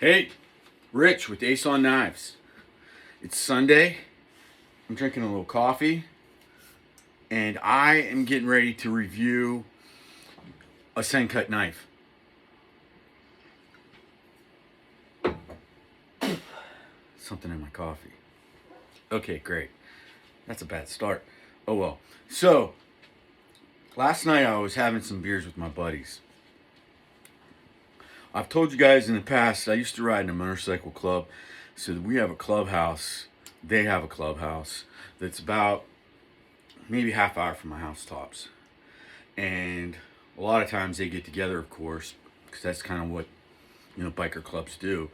Hey, Rich with Ace on Knives. It's Sunday. I'm drinking a little coffee, and I am getting ready to review a Sencut knife. Something in my coffee. Okay, great. That's a bad start. Oh well. So, last night I was having some beers with my buddies. I've told you guys in the past, I used to ride in a motorcycle club. So we have a clubhouse. They have a clubhouse that's about maybe half hour from my house tops. And a lot of times they get together, of course, because that's kind of what, biker clubs do.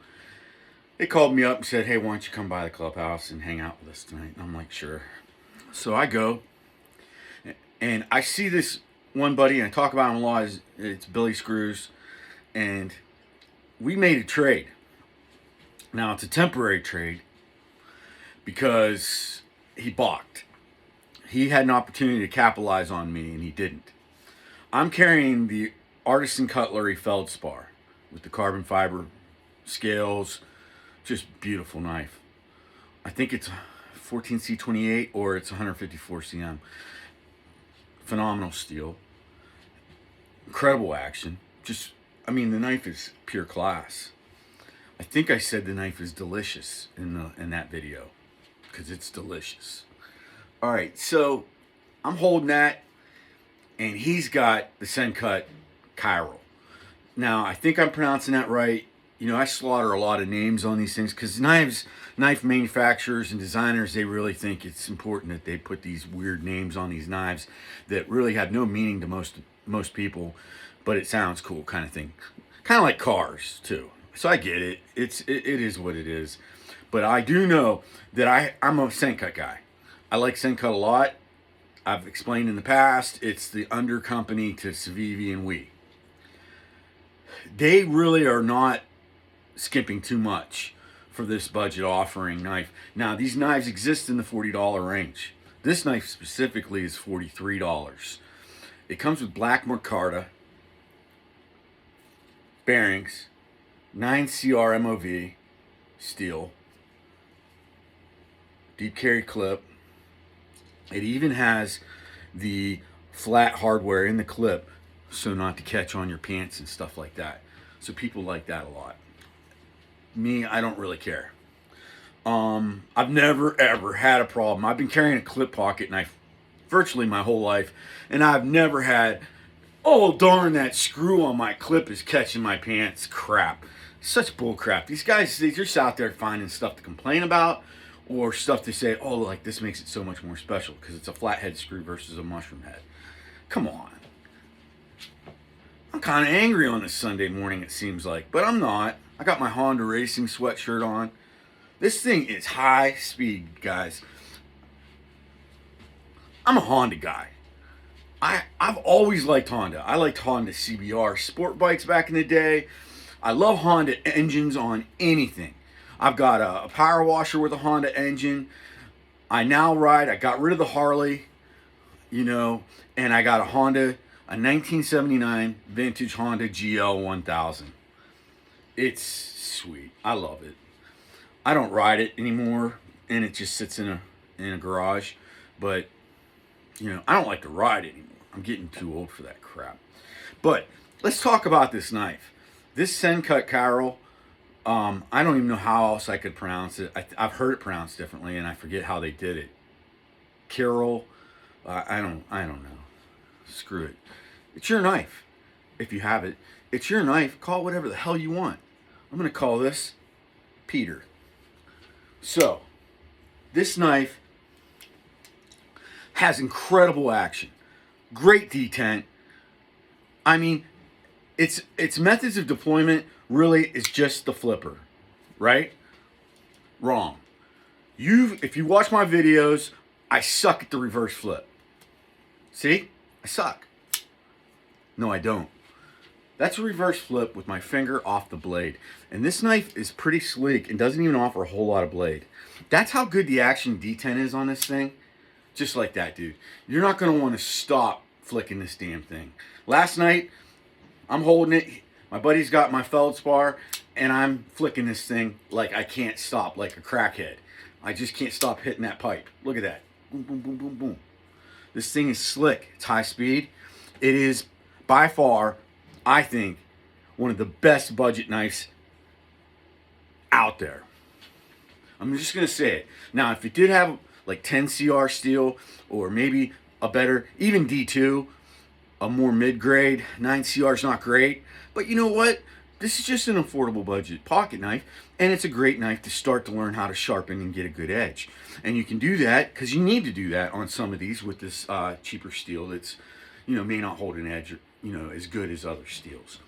They called me up and said, hey, why don't you come by the clubhouse and hang out with us tonight? And I'm like, sure. So I go, and I see this one buddy, and I talk about him a lot. It's Billy Screws. And we made a trade. Now, it's a temporary trade because he balked. He had an opportunity to capitalize on me, and he didn't. I'm carrying the Artisan Cutlery Feldspar with the carbon fiber scales. Just beautiful knife. I think it's 14C28 or it's 154 cm. Phenomenal steel. Incredible action. The knife is pure class. I think I said the knife is delicious in that video, because it's delicious. All right, so I'm holding that, and he's got the Sencut Kyril. Now, I think I'm pronouncing that right. I slaughter a lot of names on these things because knife manufacturers and designers, they really think it's important that they put these weird names on these knives that really have no meaning to most people, but it sounds cool, kind of thing. Kind of like cars too. So I get it. It is what it is. But I do know that I'm a Sencut guy. I like Sencut a lot. I've explained in the past, it's the under company to Civivi and Wii. They really are not skimping too much for this budget offering knife. Now, these knives exist in the $40 range. This knife specifically is $43. It comes with black micarta, bearings, 9CR MOV steel, deep carry clip. It even has the flat hardware in the clip so not to catch on your pants and stuff like that. So people like that a lot. Me, I don't really care. I've never ever had a problem. I've been carrying a clip pocket knife virtually my whole life, and I've never had, oh darn, that screw on my clip is catching my pants crap. Such bull crap. These guys, they're just out there finding stuff to complain about, or stuff to say, oh, like this makes it so much more special because it's a flathead screw versus a mushroom head. Come on. I'm kind of angry on this Sunday morning, it seems like, but I'm not. I got my Honda Racing sweatshirt on. This thing is high speed, guys. I'm a Honda guy. I've always liked Honda. I liked Honda CBR sport bikes back in the day. I love Honda engines on anything. I've got a power washer with a Honda engine. I got rid of the Harley, and I got a 1979 vintage Honda GL 1000. It's sweet. I love it. I don't ride it anymore, and it just sits in a garage. But, I don't like to ride it anymore. I'm getting too old for that crap. But let's talk about this knife. This Sencut Kyril, I don't even know how else I could pronounce it. I've heard it pronounced differently, and I forget how they did it. Kyril, I don't know. Screw it. It's your knife. If you have it, it's your knife. Call it whatever the hell you want. I'm going to call this Peter. So, this knife has incredible action. Great detent. Its methods of deployment really is just the flipper, right? Wrong. If you watch my videos, I suck at the reverse flip. See? I suck. No, I don't. That's a reverse flip with my finger off the blade. And this knife is pretty sleek and doesn't even offer a whole lot of blade. That's how good the action detent is on this thing. Just like that, dude. You're not going to want to stop flicking this damn thing. Last night, I'm holding it. My buddy's got my feldspar, and I'm flicking this thing like I can't stop, like a crackhead. I just can't stop hitting that pipe. Look at that. Boom, boom, boom, boom, boom. This thing is slick. It's high speed. It is by far, I think, one of the best budget knives out there. I'm just going to say it. Now, if it did have like 10 CR steel, or maybe a better, even D2, a more mid-grade, 9 CR is not great. But you know what? This is just an affordable budget pocket knife, and it's a great knife to start to learn how to sharpen and get a good edge. And you can do that, because you need to do that on some of these with this cheaper steel that's, may not hold an edge, as good as other steels.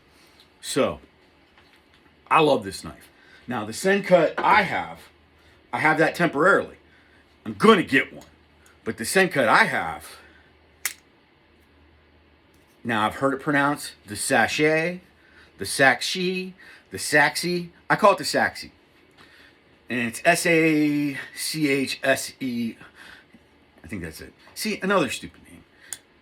So, I love this knife. Now, the Sencut I have that temporarily. I'm going to get one. But the Sencut I have, now I've heard it pronounced the sachet, the saxi, the saxy. I call it the saxy. And it's Sachse. I think that's it. See, another stupid name.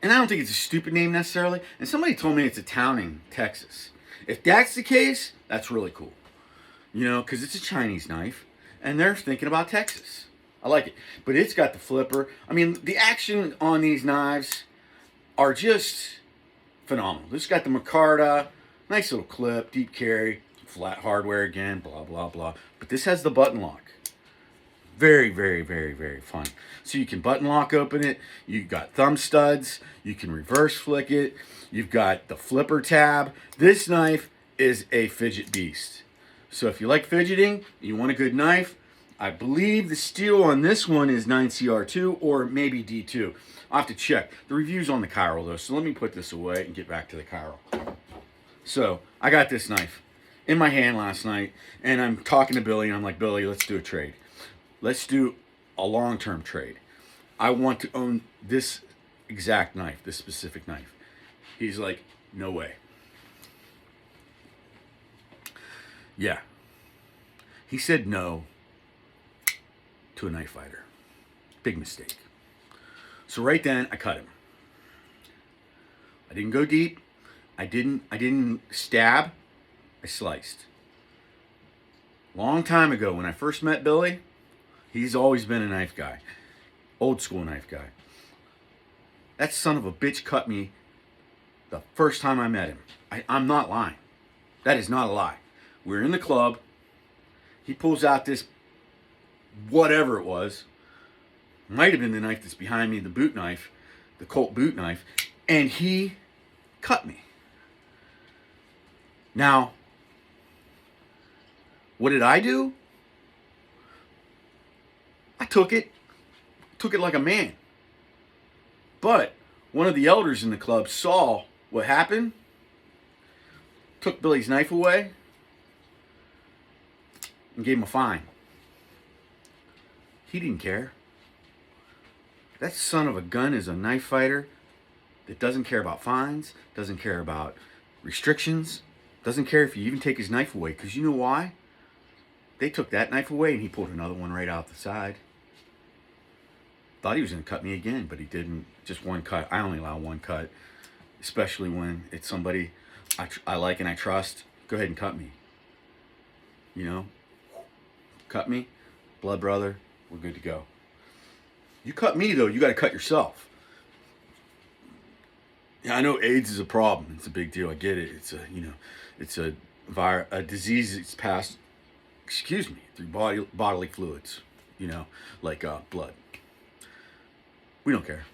And I don't think it's a stupid name necessarily. And somebody told me it's a town in Texas. If that's the case, that's really cool. Because it's a Chinese knife. And they're thinking about Texas. I like it. But it's got the flipper. I mean, the action on these knives are just phenomenal. This got the micarta, nice little clip, deep carry, flat hardware again, blah, blah, blah. But this has the button lock. Very, very, very, very fun. So you can button lock open it. You've got thumb studs. You can reverse flick it. You've got the flipper tab. This knife is a fidget beast. So if you like fidgeting, you want a good knife, I believe the steel on this one is 9CR2 or maybe D2. I'll have to check. The review's on the Kyril though, so let me put this away and get back to the Kyril. So, I got this knife in my hand last night, and I'm talking to Billy, and I'm like, Billy, let's do a trade. Let's do a long-term trade. I want to own this exact knife, this specific knife. He's like, no way. Yeah. He said no to a knife fighter. Big mistake. So right then, I cut him. I didn't go deep. I didn't stab. I sliced. Long time ago, when I first met Billy, he's always been a knife guy. Old school knife guy. That son of a bitch cut me the first time I met him. I'm not lying. That is not a lie. We're in the club. He pulls out this, whatever it was. Might have been the knife that's behind me, the boot knife, the Colt boot knife. And he cut me. Now, what did I do? I took it like a man. But one of the elders in the club saw what happened, took Billy's knife away, and gave him a fine. He didn't care. That son of a gun is a knife fighter that doesn't care about fines, doesn't care about restrictions, doesn't care if you even take his knife away. Because you know why? They took that knife away and he pulled another one right out the side. Thought he was going to cut me again, but he didn't. Just one cut. I only allow one cut, especially when it's somebody I like and I trust. Go ahead and cut me. Cut me, blood brother, we're good to go. You cut me though, you got to cut yourself. Yeah, I know AIDS is a problem. It's a big deal. I get it. It's a disease that's passed, through bodily fluids. Like blood. We don't care.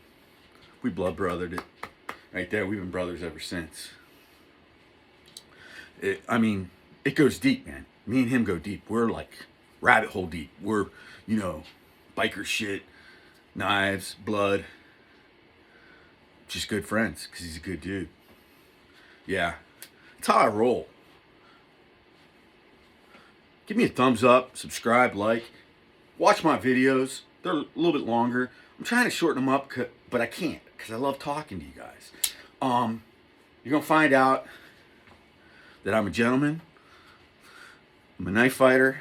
We blood brothered it. Right there, we've been brothers ever since. It goes deep, man. Me and him go deep. We're like rabbit hole deep. We're, biker shit, knives, blood. Just good friends, because he's a good dude. Yeah. That's how I roll. Give me a thumbs up, subscribe, like. Watch my videos. They're a little bit longer. I'm trying to shorten them up, but I can't, because I love talking to you guys. You're going to find out that I'm a gentleman, I'm a knife fighter,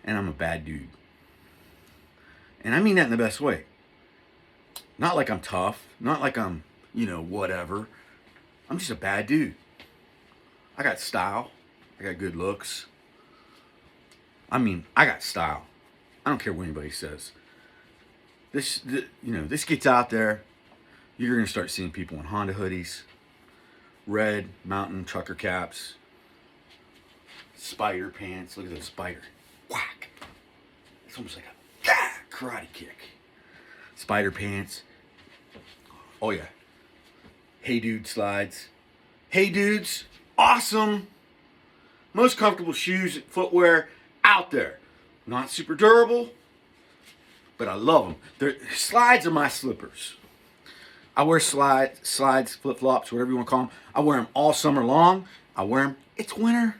and I'm a bad dude. And I mean that in the best way. Not like I'm tough, not like I'm, whatever. I'm just a bad dude. I got style. I got good looks. I mean, I got style. I don't care what anybody says. This gets out there. You're gonna start seeing people in Honda hoodies, red mountain trucker caps, spider pants. Look at those spider. Whack. It's almost like a karate kick. Spider pants. Oh yeah. Hey Dude slides. Hey Dudes, awesome. Most comfortable shoes, footwear out there. Not super durable, but I love them. Slides are my slippers. I wear slides, flip-flops, whatever you want to call them. I wear them all summer long. I wear them. It's winter.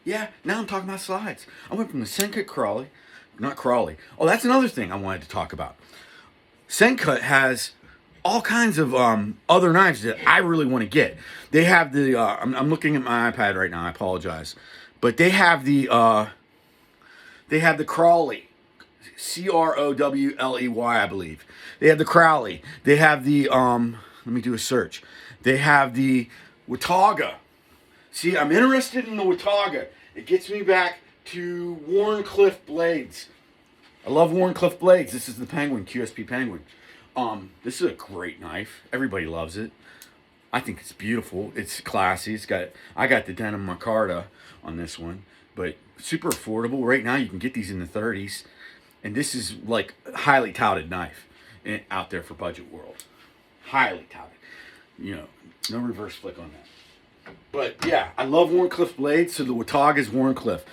Yeah, now I'm talking about slides. I went from the Sencut Kyril, not Crawley. Oh, that's another thing I wanted to talk about. Sencut has all kinds of other knives that I really want to get. They have the, I'm looking at my iPad right now, I apologize. But they have the Crawley. Crowley, I believe. They have the Crowley. They have the, let me do a search. They have the Watauga. See, I'm interested in the Watauga. It gets me back to Wharncliffe blades. I love Wharncliffe blades. This is the Penguin, QSP Penguin. This is a great knife. Everybody loves it. I think it's beautiful. It's classy. I got the denim micarta on this one, but super affordable. Right now you can get these in the 30s. And this is like a highly touted knife out there for budget world. Highly touted. You know, no reverse flick on that. But yeah, I love Wharncliffe blades, so the Watauga is Wharncliffe.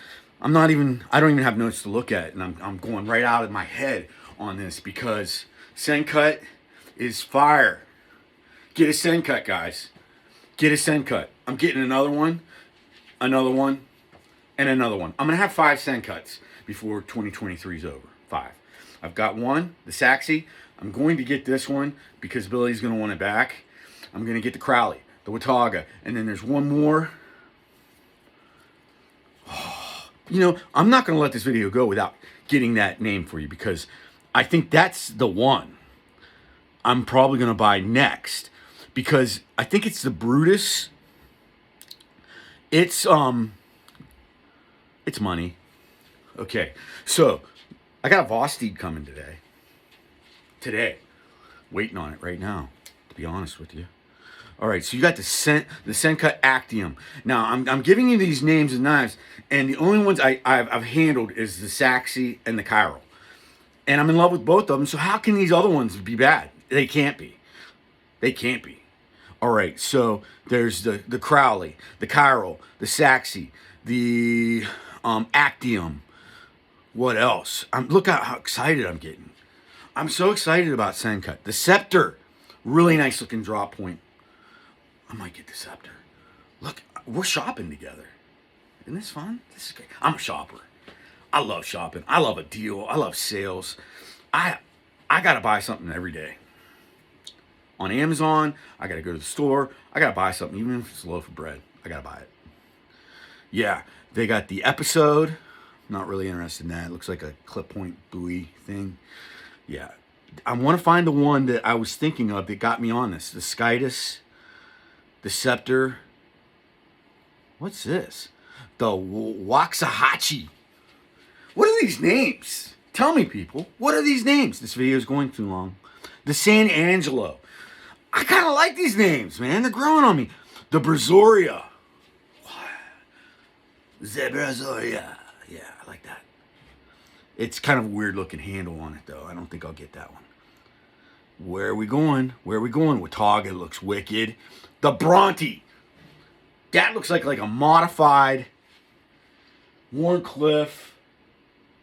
I don't even have notes to look at, and I'm going right out of my head on this because Sencut is fire. Get a Sencut, guys. Get a Sencut. I'm getting another one, and another one. I'm gonna have 5 Sencuts before 2023 is over. 5. I've got one, the Saxy. I'm going to get this one because Billy's going to want it back. I'm going to get the Crowley, the Watauga, and then there's one more. You know, I'm not going to let this video go without getting that name for you because I think that's the one I'm probably going to buy next because I think it's the Brutus. It's money. Okay, so I got a Vosteed coming today. Waiting on it right now, to be honest with you. All right, so you got the Sencut Actium. Now, I'm giving you these names of knives, and the only ones I've handled is the Saxy and the Kyril. And I'm in love with both of them, so how can these other ones be bad? They can't be. They can't be. All right, so there's the Crowley, the Kyril, the Saxy, the Actium. What else? Look at how excited I'm getting. I'm so excited about Sencut. The Scepter. Really nice looking drop point. I might get the Scepter. Look, we're shopping together. Isn't this fun? This is great. I'm a shopper. I love shopping. I love a deal. I love sales. I got to buy something every day. On Amazon, I got to go to the store. I got to buy something. Even if it's a loaf of bread, I got to buy it. Yeah, they got the Episode. Not really interested in that. It looks like a clip point buoy thing. Yeah. I want to find the one that I was thinking of that got me on this. The Skytus. The Scepter. What's this? The Waxahachie. What are these names? Tell me, people. What are these names? This video is going too long. The San Angelo. I kind of like these names, man. They're growing on me. The Brazoria. The Brazoria. Yeah, I like that. It's kind of a weird looking handle on it, though. I don't think I'll get that one. Where are we going? Watauga looks wicked. The Bronte. That looks like a modified Wharncliffe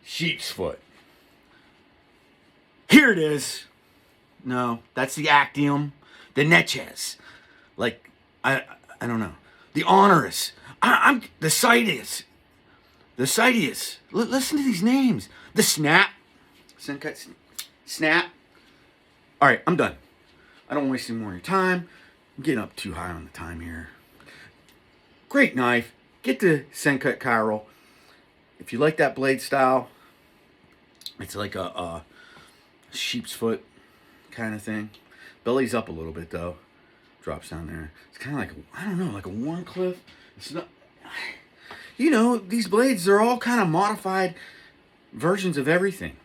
sheep's foot. Here it is. No, that's the Actium. The Netchez. I don't know. The Honorous. The Citius. The Citius. Listen to these names. The Snap. Sencut Snap. All right, I'm done. I don't waste any more of your time. I'm getting up too high on the time here. Great knife. Get the Sencut Kyril. If you like that blade style, it's like a sheep's foot kind of thing. Belly's up a little bit, though. drops down there. It's kind of like, I don't know, like a Warncliffe. It's not, you know, these blades, they're all kind of modified versions of everything.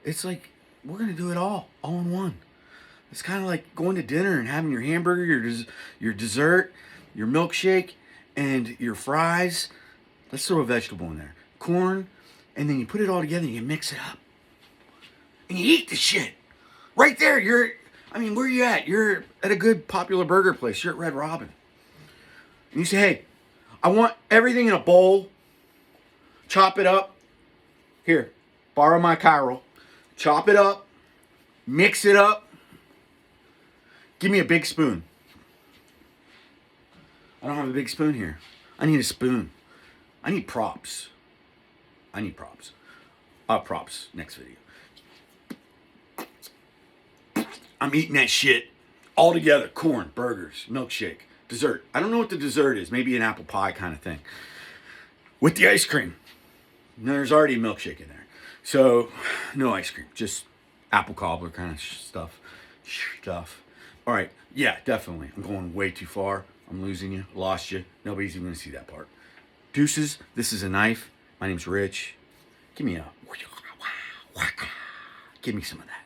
It's like, we're going to do it all in one. It's kind of like going to dinner and having your hamburger, your dessert, your milkshake, and your fries. Let's throw a vegetable in there. Corn, and then you put it all together and you mix it up. And you eat the shit. Right there, where you at? You're at a good popular burger place. You're at Red Robin. And you say, hey, I want everything in a bowl. Chop it up. Here, borrow my Kyril. Chop it up. Mix it up. Give me a big spoon. I don't have a big spoon here. I need a spoon. I need props. Props. Next video. I'm eating that shit all together. Corn, burgers, milkshake, dessert. I don't know what the dessert is. Maybe an apple pie kind of thing. With the ice cream. No, there's already a milkshake in there. So, no ice cream. Just apple cobbler kind of stuff. All right. Yeah, definitely. I'm going way too far. I'm losing you. Lost you. Nobody's even going to see that part. Deuces. This is a knife. My name's Rich. Give me some of that.